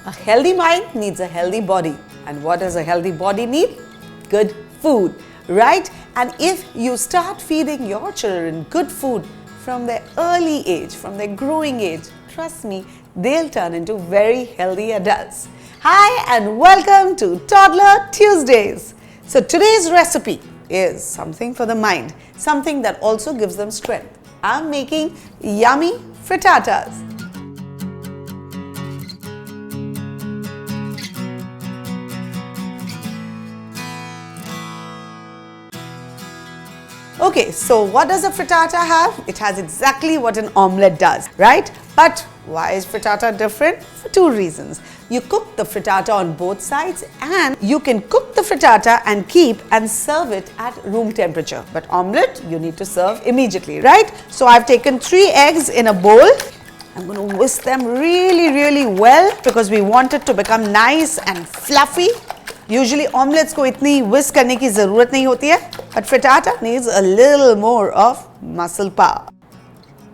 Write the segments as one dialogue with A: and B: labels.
A: A healthy mind needs a healthy body. And what does a healthy body need? Good food, right? And if you start feeding your children good food from their early age, from their growing age, trust me, they'll turn into very healthy adults. Hi and welcome to Toddler Tuesdays. So today's recipe is something for the mind, something that also gives them strength. I'm making yummy frittatas. Okay, so what does a frittata have? It has exactly what an omelette does, right? But why is frittata different? For two reasons. You cook the frittata on both sides and you can cook the frittata and keep and serve it at room temperature. But omelette, you need to serve immediately, right? So I've taken 3 eggs in a bowl. I'm going to whisk them really well because we want it to become nice and fluffy. Usually omelets को इतनी whisk करने की ज़रूरत नहीं होती है, but frittata needs a little more of muscle power.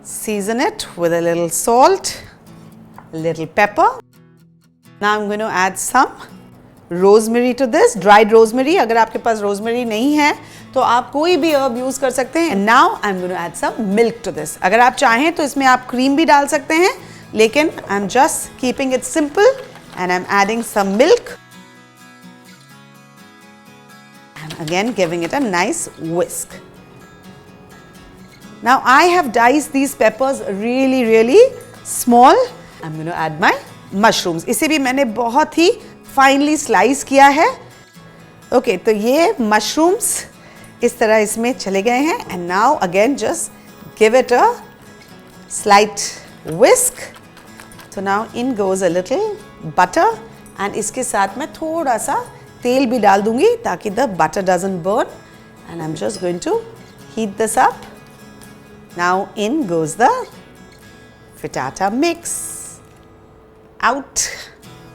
A: Season it with a little salt, a little pepper. Now I'm going to add some rosemary to this, dried rosemary. अगर आपके पास rosemary नहीं है, तो आप कोई भी herb use कर सकते हैं. And now I'm going to add some milk to this. अगर आप चाहें तो इसमें आप cream भी डाल सकते हैं, लेकिन I'm just keeping it simple and I'm adding some milk. Again, giving it a nice whisk. Now I have diced these peppers really small. I'm going to add my mushrooms. इसे भी मैंने बहुत ही finely slice किया है. Okay, तो ये mushrooms इस तरह इसमें चले गए हैं. And now again just give it a slight whisk. So now in goes a little butter and इसके साथ मैं थोड़ा सा तेल भी डाल दूंगी ताकि the butter doesn't burn. And I'm just going to heat this up. Now in goes the frittata mix out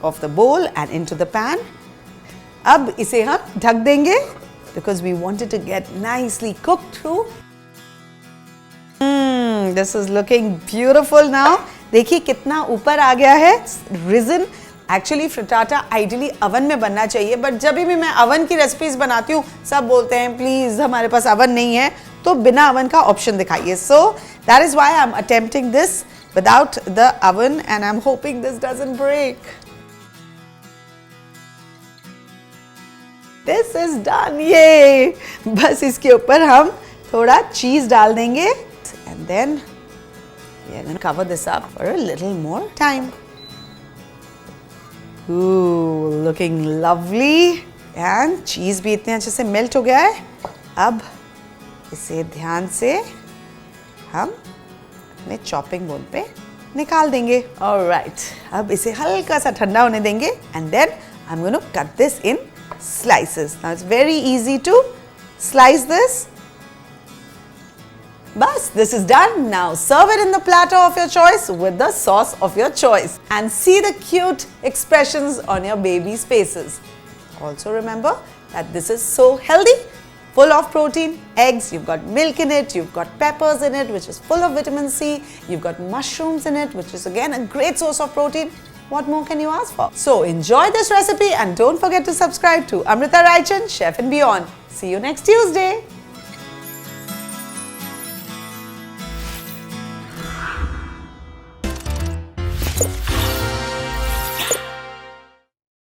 A: of the bowl and into the pan. अब इसे हम ढक देंगे because we want it to get nicely cooked through. This is looking beautiful now. देखिए कितना ऊपर आ गया है. Risen. Actually frittata ideally oven में बनना चाहिए, बट जब भी मैं अवन की रेसिपीज बनाती हूँ सब बोलते हैं प्लीज हमारे पास अवन नहीं है, तो बिना अवन का ऑप्शन दिखाइए. So that is why I am attempting this without the oven and I am hoping this doesn't break. This is done. ये बस इसके ऊपर हम थोड़ा चीज डाल देंगे and then we are going to cover this up for a little more time. Ooh, looking lovely. And cheese भी इतने अच्छे से melt हो गया है. अब इसे ध्यान से हम अपने chopping board पे निकाल देंगे. Alright, अब इसे हल्का सा ठंडा होने देंगे. And then I'm going to cut this in slices. Now it's very easy to slice this. Bas, this is done. Now serve it in the platter of your choice with the sauce of your choice and see the cute expressions on your baby's faces. Also remember that this is so healthy, full of protein, eggs, you've got milk in it, you've got peppers in it which is full of vitamin C, you've got mushrooms in it which is again a great source of protein. What more can you ask for? So enjoy this recipe and don't forget to subscribe to Amrita Raichand, Chef and Beyond. See you next Tuesday.